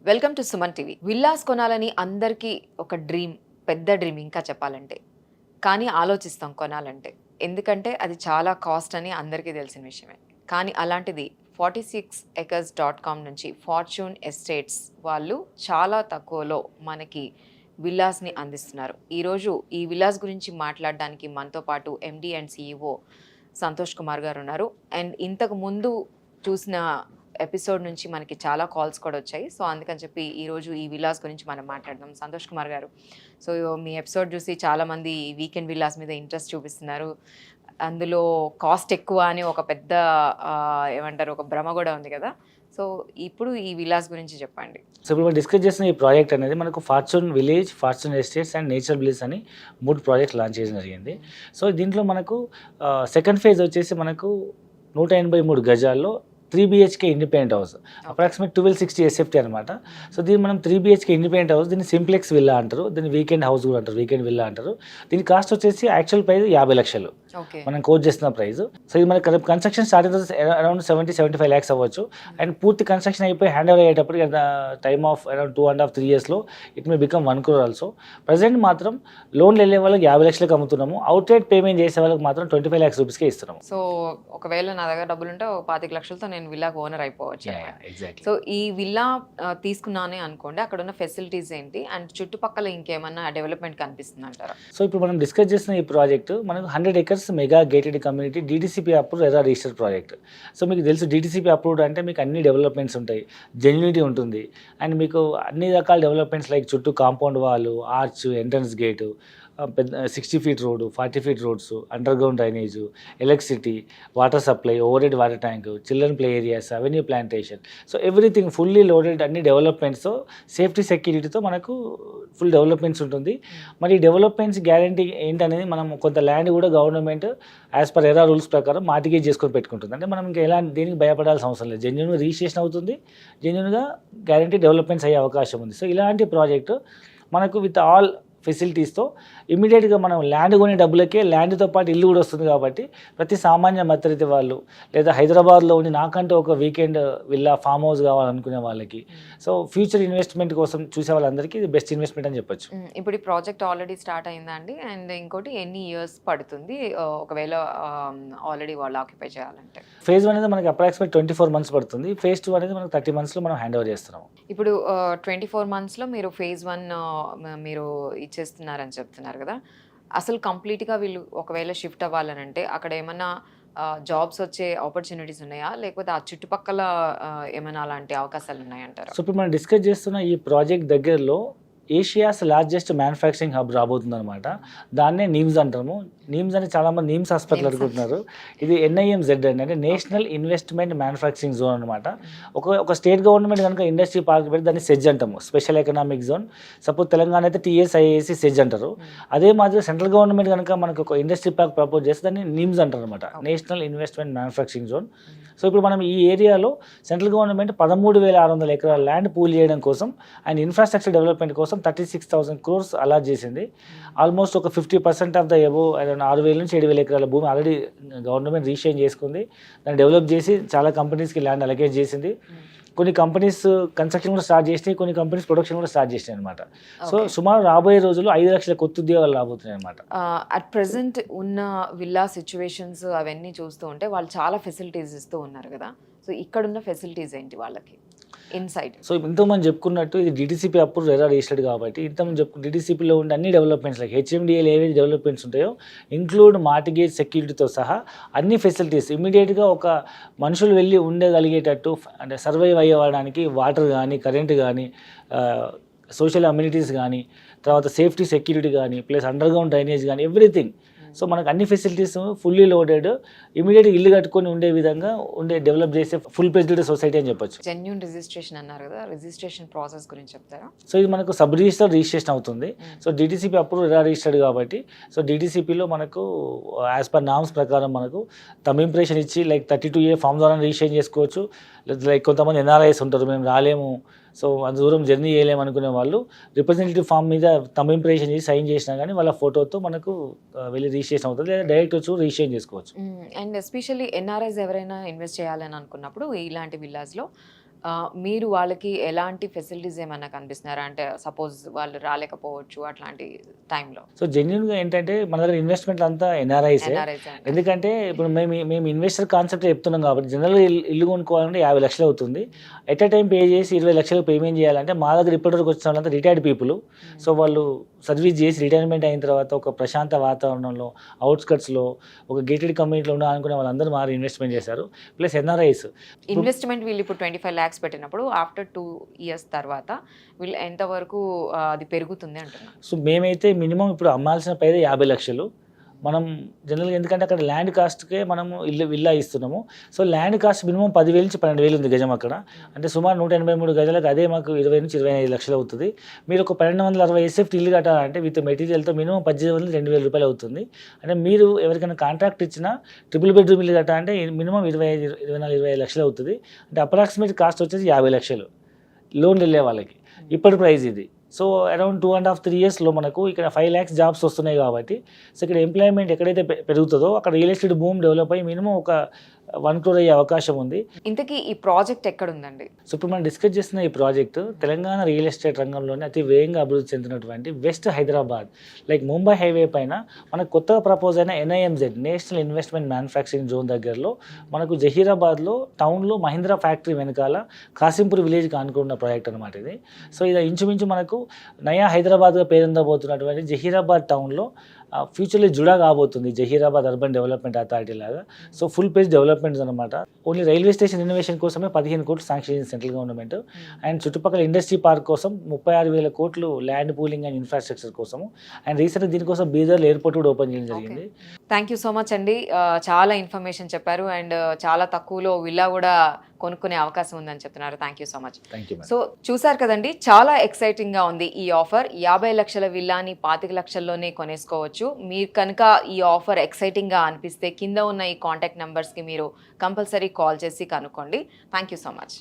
Welcome to Suman TV. Villas కొనాలని అందరికీ ఒక డ్రీమ్, పెద్ద డ్రీమ్ ఇంకా చెప్పాలంటే. కానీ ఆలోచిస్తాం కొనాలంటే. ఎందుకంటే అది చాలా కాస్ట్ అని అందరికీ తెలిసిన విషయమే. కానీ అలాంటిది 46acres.com నుంచి ఫార్చ్యూన్ ఎస్టేట్స్ వాళ్ళు చాలా తక్కువలో మనకి విల్లాస్ని అందిస్తున్నారు. ఈరోజు ఈ విల్లాస్ గురించి మాట్లాడడానికి మనతో పాటు MD and CEO Santosh Kumar గారు ఉన్నారు. అండ్ ఇంతకు ముందు చూసిన ఎపిసోడ్ నుంచి మనకి చాలా కాల్స్ కూడా వచ్చాయి. సో అందుకని చెప్పి ఈరోజు ఈ విల్లాస్ గురించి మనం మాట్లాడదాం. సంతోష్ కుమార్ గారు, సో మీ ఎపిసోడ్ చూసి చాలామంది వీకెండ్ విల్లాస్ మీద ఇంట్రెస్ట్ చూపిస్తున్నారు. అందులో కాస్ట్ ఎక్కువ అని ఒక పెద్ద ఏమంటారు, ఒక భ్రమ కూడా ఉంది కదా. సో ఇప్పుడు ఈ విల్లాస్ గురించి చెప్పండి. సో ఇప్పుడు మనం డిస్కస్ చేసిన ఈ ప్రాజెక్ట్ అనేది మనకు fortune village, fortune estates and nature village అని 3 ప్రాజెక్ట్స్ లాంచ్ చేయడం జరిగింది. సో దీంట్లో మనకు సెకండ్ ఫేజ్ వచ్చేసి మనకు 183 గజాల్లో 3 BHK independent house, approximate 1260 SFT అనమాట. సో దీన్ని మనం 3 BHK ఇండిపెండెంట్ హౌస్, దీన్ని సింప్లెక్స్ విల్లా అంటారు, దీన్ని వీకెండ్ హౌస్ కూడా అంటారు, వీకెండ్ విల్లా అంటారు. దీని కాస్ట్ వచ్చేసి యాక్చువల్ ప్రైస్ 50 లక్షలు మనం కోట్ చేస్తున్న ప్రైస్. సో ఇది మనకి కన్స్ట్రక్షన్ స్టార్ట్ అయితే అరౌండ్ 70-75 lakhs అవ్వచ్చు. అండ్ పూర్తి కన్స్ట్రక్షన్ అయిపోయి హ్యాండ్ ఓవర్ అయ్యేటప్పుడు టైమ్ ఆఫ్ అరౌండ్ 2.5-3 yearsలో it may become 1 crore also. Present మాత్రం లోన్లు వెళ్ళే వాళ్ళకి 50 లక్షలకు అమ్ముతున్నాము, అవుట్ రేట్ పేమెంట్ చేసే వాళ్ళకి మాత్రం 25 lakhs రూపీస్కే ఇస్తున్నాము. సో ఒకవేళ నా దగ్గర డబ్బులు ఉంటే 25 లక్షలతో నేను విల్లాకు ఓనర్ అయిపోవచ్చు. ఎగ్జాక్ట్లీ. సో ఈ విల్లా తీసుకున్నానే అనుకోండి, అక్కడ ఉన్న ఫెసిలిటీస్ ఏంటి అండ్ చుట్టుపక్కల ఇంకేమన్నా డెవలప్మెంట్ కనిపిస్తుంది అంటారా? సో ఇప్పుడు మనం డిస్కస్ చేసిన ఈ ప్రాజెక్ట్ మనకు 100 acres mega gated community DTCP approved ఎరా రిజిస్టర్డ్ ప్రాజెక్ట్. సో మీకు తెలుసు DTCP అప్రూవ్డ్ అంటే మీకు అన్ని డెవలప్మెంట్స్ ఉంటాయి, జెన్యూనిటీ ఉంటుంది, అండ్ మీకు అన్ని రకాల డెవలప్మెంట్స్ లైక్ చుట్టూ కాంపౌండ్ వాళ్ళు, ఆర్చ్, ఎంట్రన్స్ గేటు, పెద్ద 60 feet road, 40 feet roads, under ground drainage, electricity, water supply, over head water tank, children play areas, avenue plantation. So everything fully loaded, అన్ని డెవలప్మెంట్స్తో safety సెక్యూరిటీతో మనకు full developments ఉంటుంది. మరి developments guarantee ఏంటనేది మనం కొంత land కూడా government as per ఎరా rules ప్రకారం మార్టిగేజ్ చేసుకొని పెట్టుకుంటుంది. అంటే మనం ఇంకా ఎలా దేనికి భయపడాల్సిన అవసరం లేదు, జెన్యున్గా రిజిస్ట్రేషన్ అవుతుంది, జెన్యున్గా గ్యారంటీ డెవలప్మెంట్స్ అయ్యే అవకాశం ఉంది. సో ఇలాంటి ప్రాజెక్టు మనకు విత్ ఆల్ ఫెసిలిటీస్తో ఇమీడియట్గా మనం ల్యాండ్ కొనే డబ్బులకే ల్యాండ్తో పాటు ఇల్లు కూడా వస్తుంది. కాబట్టి ప్రతి సామాన్య మధ్యతరగతి వాళ్ళు లేదా హైదరాబాద్లో ఉండి నాకంటూ ఒక వీకెండ్ విల్లా ఫామ్ హౌస్ కావాలనుకునే వాళ్ళకి, సో ఫ్యూచర్ ఇన్వెస్ట్మెంట్ కోసం చూసే వాళ్ళందరికీ ఇది బెస్ట్ ఇన్వెస్ట్మెంట్ అని చెప్పొచ్చు. ఇప్పుడు ఈ ప్రాజెక్ట్ ఆల్రెడీ స్టార్ట్ అయిందా అండి? అండ్ ఇంకోటి ఎన్ని ఇయర్స్ పడుతుంది ఒకవేళ ఆల్రెడీ వాళ్ళు ఆక్యుపై చేయాలంటే? ఫేజ్ 1 అనేది మనకి అప్రాక్సిమేట్ 24 months పడుతుంది. ఫేజ్ 2 అనేది మనకు 30 monthsలో మనం హ్యాండ్ ఓవర్ చేస్తున్నాం. ఇప్పుడు 24 monthsలో మీరు ఫేజ్ 1 మీరు ఇచ్చేస్తున్నారని చెప్తున్నారు కదా. అసలు కంప్లీట్గా వీళ్ళు ఒకవేళ షిఫ్ట్ అవ్వాలనంటే అక్కడ ఏమన్నా జాబ్స్ వచ్చే ఆపర్చునిటీస్ ఉన్నాయా, లేకపోతే ఆ చుట్టుపక్కల ఏమైనా అలాంటి అవకాశాలు ఉన్నాయంటారా? సో ఇప్పుడు మనం డిస్కస్ చేస్తున్న ఈ ప్రాజెక్ట్ దగ్గరలో ఏషియాస్ లార్జెస్ట్ మ్యానుఫ్యాక్చరింగ్ హబ్ రాబోతుంది అనమాట. దాన్నే నీమ్స్ అంటాము. నీమ్స్ అని చాలామంది నీమ్స్ హాస్పిటల్ అనుకుంటున్నారు. ఇది NIMZ అంటే నేషనల్ ఇన్వెస్ట్మెంట్ మ్యానుఫ్యాక్చరింగ్ జోన్ అనమాట. ఒక స్టేట్ గవర్నమెంట్ కనుక ఇండస్ట్రీ పార్క్ పెట్టి దాన్ని సెజ్ అంటాము, special economic zone. Suppose Telangana అయితే TSIAC సెజ్ అంటారు. అదే మాదిరి సెంట్రల్ గవర్నమెంట్ కనుక మనకు ఒక ఇండస్ట్రీ పార్క్ ప్రపోజ్ చేస్తే దాన్ని నీమ్స్ అంటారు అనమాట, national investment manufacturing zone. So ఇప్పుడు మనం ఈ ఏరియాలో సెంట్రల్ గవర్నమెంట్ 13,600 ఎకరాల ల్యాండ్ పూల్ చేయడం కోసం అండ్ ఇన్ఫ్రాస్ట్రక్చర్ డెవలప్మెంట్ కోసం 36,000 crores అలాట్ చేసింది. ఆల్మోస్ట్ ఒక 50% ఆఫ్ ద అబోవ్ 6,000 నుంచి 7,000 ఎకరాల భూమి ఆల్రెడీ గవర్నమెంట్ రిజిస్ట్రేషన్ చేసుకుంది. దాన్ని డెవలప్ చేసి చాలా కంపెనీస్కి ల్యాండ్ అలొకేట్ చేసింది. కొన్ని కంపెనీస్ కన్స్ట్రక్షన్ కూడా స్టార్ట్ చేసినాయి, కొన్ని కంపెనీస్ ప్రొడక్షన్ కూడా స్టార్ట్ చేసినాయి అనమాట. సో సుమారు రాబోయే రోజుల్లో 5 లక్షల కొత్త ఉద్యోగాలు రాబోతున్నాయి అనమాట. అట్ ప్రెసెంట్ ఉన్న విల్లా సిచ్యువేషన్స్ అవన్నీ చూస్తూ ఉంటే వాళ్ళు చాలా ఫెసిలిటీస్ ఇస్తూ ఉన్నారు కదా. సో ఇక్కడున్న ఫెసిలిటీస్ ఏంటి వాళ్ళకి ఇన్సైడ్? సో ఇంతకుమంది చెప్పుకున్నట్టు ఇది DTCP అప్రూవ్డ్ ఎరా రిజిస్టర్డ్ కాబట్టి ఇంతకుముందు DTCPలో ఉండే అన్ని డెవలప్మెంట్స్ లైక్ HMDL ఏవైతే డెవలప్మెంట్స్ ఉంటాయో ఇంక్లూడ్ మార్టిగేజ్ సెక్యూరిటీతో సహా అన్ని ఫెసిలిటీస్ ఇమీడియట్గా ఒక మనుషులు వెళ్ళి ఉండగలిగేటట్టు, అంటే సర్వైవ్ అయ్యేవాడానికి వాటర్ కానీ, కరెంట్ కానీ, సోషల్ అమ్యూనిటీస్ కానీ, తర్వాత సేఫ్టీ సెక్యూరిటీ కానీ, ప్లస్ అండర్ గ్రౌండ్ డ్రైనేజ్ కానీ, ఎవ్రీథింగ్. సో మనకు అన్ని ఫెసిలిటీస్ ఫుల్లీ లోడెడ్, ఇమీడియట్గా ఇల్లు కట్టుకొని ఉండే విధంగా డెవలప్ చేసే ఫుల్ ప్రెసిడెంట్ సొసైటీ అని చెప్పొచ్చు. జెన్యూన్ రిజిస్ట్రేషన్ అన్నారు కదా, రిజిస్ట్రేషన్ ప్రాసెస్ గురించి చెప్తారా? సో ఇది మనకు సబ్ రిజిస్టర్ రిజిస్ట్రేషన్ అవుతుంది. సో DTCP అప్రూవ్ ఎరా రిజిస్టర్డ్ కాబట్టి సో DTCPలో మనకు యాజ్ పర్ నామ్స్ ప్రకారం మనకు తమ్ ఇంప్రెషన్ ఇచ్చి లైక్ 32A ఫామ్ ద్వారా రిజిస్ట్రేషన్ చేసుకోవచ్చు. లైక్ కొంతమంది NRIs ఉంటారు, మేము రాలేము, సో అంత దూరం జర్నీ చేయలేము అనుకునే వాళ్ళు రిప్రజెంటేటివ్ ఫామ్ మీద తమ్ ఇంప్రెషన్ చేసి సైన్ చేసినా కానీ వాళ్ళ ఫోటోతో మనకు వెళ్ళి రిజిస్ట్రేషన్ అవుతుంది, లేదా డైరెక్ట్ వచ్చి రిజిస్ట్రేషన్ చేసుకోవచ్చు. అండ్ ఎస్పెషల్లీ NRIs ఎవరైనా ఇన్వెస్ట్ చేయాలని అనుకున్నప్పుడు ఇలాంటి విల్లాస్లో మీరు వాళ్ళకి ఎలాంటి ఫెసిలిటీస్ ఏమన్నా కనిపిస్తున్నారా? అంటే సపోజ్ వాళ్ళు రాలేకపోవచ్చు అట్లాంటి టైంలో. సో జెన్యున్గా ఏంటంటే మన దగ్గర ఇన్వెస్ట్మెంట్ అంతా ఎన్ఆర్ఐసే. ఎన్ఆర్ఐస్ అండి. ఎందుకంటే ఇప్పుడు మేము ఇన్వెస్టర్ కాన్సెప్ట్ చెప్తున్నాం కాబట్టి జనరల్గా ఇల్లు కొనుక్కోవాలంటే 50 లక్షలు అవుతుంది. ఎట్ ఎ టైం పే చేసి 20 లక్షలు పేమెంట్ చేయాలంటే మా దగ్గర ఇప్పటివరకు వచ్చిన వాళ్ళంతా రిటైర్డ్ పీపుల్. సో వాళ్ళు సర్వీస్ చేసి రిటైర్మెంట్ అయిన తర్వాత ఒక ప్రశాంత వాతావరణంలో అవుట్స్కట్స్లో ఒక గేటెడ్ కమ్యూనిటీలో ఉండాలనుకునే వాళ్ళందరూ మారు ఇన్వెస్ట్మెంట్ చేశారు. Plus NRIs. ఇన్వెస్ట్మెంట్ వీళ్ళు ఇప్పుడు 25 lakhs పెట్టినప్పుడు ఆఫ్టర్ 2 years తర్వాత వీళ్ళు ఎంతవరకు అది పెరుగుతుంది అంటున్నారు? సో మేమైతే మినిమం ఇప్పుడు అమ్మాల్సిన పైదే 50 లక్షలు. మనం జనరల్గా ఎందుకంటే అక్కడ ల్యాండ్ కాస్ట్కే మనము విల్లా ఇస్తున్నాము. సో ల్యాండ్ కాస్ట్ మినిమం 10,000 నుంచి 12,000 ఉంది గజం అక్కడ. అంటే సుమారు 183 గజాలకు అదే మాకు 20 నుంచి 25 లక్షలు అవుతుంది. మీరు ఒక 1260 SFT ఇల్లు కట్టాలంటే విత్ మెటీరియల్తో మినిమం 18,000 2,000 రూపాయలు అవుతుంది. అంటే మీరు ఎవరికైనా కాంట్రాక్ట్ ఇచ్చినా ట్రిపుల్ బెడ్రూమ్ ఇల్లు కట్టాలంటే మినిమం 24-25 లక్షలు అవుతుంది. అంటే అప్రాక్సిమేట్ కాస్ట్ వచ్చేసి 50 లక్షలు లోన్ వెళ్ళే వాళ్ళకి. ఇప్పటి ప్రైస్ ఇది. సో అరౌండ్ 2.5-3 yearsలో మనకు ఇక్కడ 5 lakhs జాబ్స్ వస్తున్నాయి కాబట్టి సో ఇక్కడ ఎంప్లాయ్మెంట్ ఎక్కడైతే పెరుగుతుందో అక్కడ రియల్ ఎస్టేట్ భూమి డెవలప్ అయ్యి మినిమం ఒక 1 crore అయ్యే అవకాశం ఉంది. ఇంతకీ ఈ ప్రాజెక్ట్ ఎక్కడుందండి? సో ఇప్పుడు మనం డిస్కస్ చేస్తున్న ఈ ప్రాజెక్టు తెలంగాణ రియల్ ఎస్టేట్ రంగంలోనే అతి వేగంగా అభివృద్ధి చెందినటువంటి west Hyderabad like Mumbai highway పైన మనకు కొత్తగా ప్రపోజ్ అయిన NIMZ national investment manufacturing zone దగ్గరలో మనకు జహీరాబాద్లో టౌన్లో మహీంద్రా ఫ్యాక్టరీ వెనకాల కాసింపూర్ విలేజ్కి ఆనుకున్న ప్రాజెక్ట్ అనమాట ఇది. సో ఇది ఇంచుమించు మనకు నయా హైదరాబాద్గా పేరొందబోతున్నటువంటి జహీరాబాద్ టౌన్లో ఫ్యూచర్లో జుడా కాబోతుంది జహీరాబాద్ అర్బన్ డెవలప్మెంట్ అథారిటీ లాగా. సో ఫుల్ పేజ్ డెవలప్మెంట్స్ అనమాట. ఓన్లీ రైల్వే స్టేషన్ ఇన్నోవేషన్ కోసమే 15 కోట్లు శాంక్షన్ చేసింది సెంట్రల్ గవర్నమెంట్. అండ్ చుట్టుపక్కల ఇండస్ట్రీ పార్క్ కోసం 36,000 కోట్లు ల్యాండ్ పూలింగ్ అండ్ ఇన్ఫ్రాస్ట్రక్చర్ కోసము. అండ్ రీసెంట్గా దీనికోసం బీదర్లో ఎయిర్పోర్ట్ కూడా ఓపెన్ చేయడం జరిగింది. థ్యాంక్ యూ సో మచ్ అండి. చాలా ఇన్ఫర్మేషన్ చెప్పారు అండ్ చాలా తక్కువలో విల్లా కూడా కొనుక్కునే అవకాశం ఉందని చెప్తున్నారు. Thank you so much. So చూసారు కదండి, చాలా ఎక్సైటింగ్గా ఉంది ఈ ఆఫర్. 50 లక్షల విల్లాని 25 లక్షల్లోనే కొనేసుకోవచ్చు. మీరు కనుక ఈ ఆఫర్ ఎక్సైటింగ్గా అనిపిస్తే కింద ఉన్న ఈ కాంటాక్ట్ నెంబర్స్కి మీరు కంపల్సరీ కాల్ చేసి కనుక్కోండి. Thank you so much.